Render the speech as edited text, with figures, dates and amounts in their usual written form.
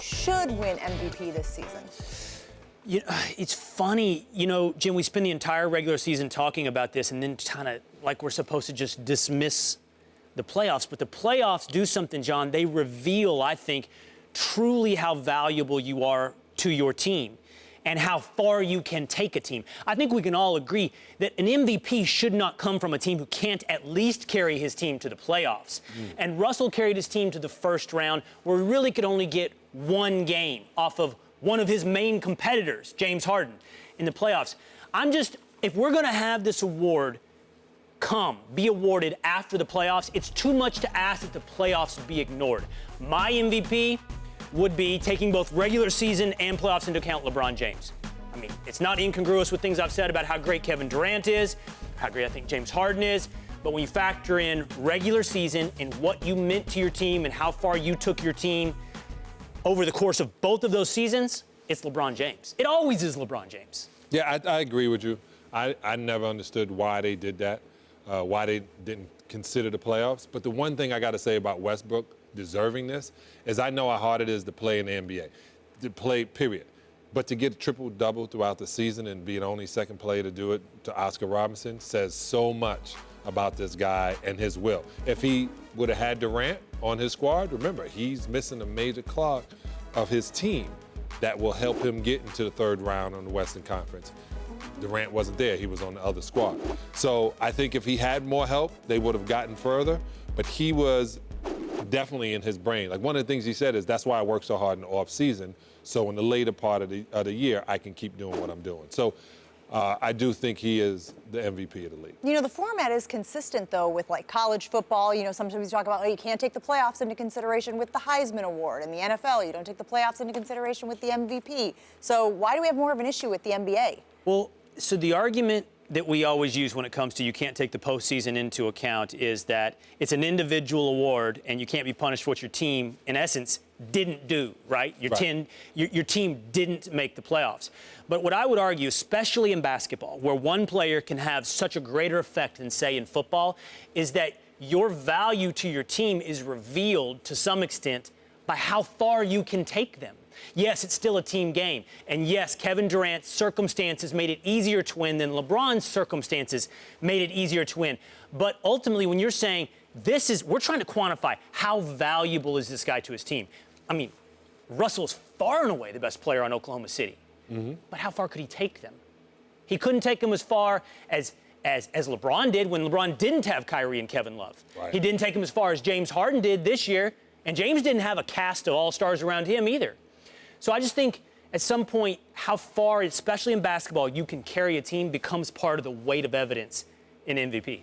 should win MVP this season? It's funny, Jim, we spend the entire regular season talking about this and then kind of like we're supposed to just dismiss the playoffs. But the playoffs do something, John. They reveal, I think, truly how valuable you are to your team and how far you can take a team. I think we can all agree that an MVP should not come from a team who can't at least carry his team to the playoffs. And Russell carried his team to the first round where he really could only get one game off of one of his main competitors, James Harden, in the playoffs. If we're going to have this award be awarded after the playoffs, it's too much to ask that the playoffs be ignored. My MVP would be, taking both regular season and playoffs into account, LeBron James. I mean, it's not incongruous with things I've said about how great Kevin Durant is, how great I think James Harden is, but when you factor in regular season and what you meant to your team and how far you took your team over the course of both of those seasons, it's LeBron James. It always is LeBron James. Yeah, I agree with you. I never understood why they did that, why they didn't consider the playoffs. But the one thing I got to say about Westbrook deserving this is I know how hard it is to play in the NBA, to play, period. But to get a triple-double throughout the season and be the only second player to do it to Oscar Robertson says so much about this guy and his will. If he would have had Durant on his squad, remember, he's missing a major clog of his team that will help him get into the third round on the Western Conference. Durant wasn't there. He was on the other squad. So I think if he had more help, they would have gotten further. But he was definitely in his brain. Like, one of the things he said is, that's why I work so hard in the off season, so in the later part of the year, I can keep doing what I'm doing. So I do think he is the MVP of the league. The format is consistent, though, with like college football. Sometimes we talk about, you can't take the playoffs into consideration with the Heisman Award. In the NFL, you don't take the playoffs into consideration with the MVP. So why do we have more of an issue with the NBA? Well, so the argument that we always use when it comes to you can't take the postseason into account is that it's an individual award and you can't be punished for what your team, in essence, didn't do, right? Your team didn't make the playoffs. But what I would argue, especially in basketball, where one player can have such a greater effect than, say, in football, is that your value to your team is revealed to some extent by how far you can take them. Yes, it's still a team game. And yes, Kevin Durant's circumstances made it easier to win than LeBron's circumstances made it easier to win. But ultimately, when you're saying we're trying to quantify how valuable is this guy to his team. I mean, Russell's far and away the best player on Oklahoma City. But how far could he take them? He couldn't take them as far as LeBron did when LeBron didn't have Kyrie and Kevin Love. He didn't take them as far as James Harden did this year. And James didn't have a cast of all-stars around him either. So I just think at some point how far, especially in basketball, you can carry a team becomes part of the weight of evidence in MVP.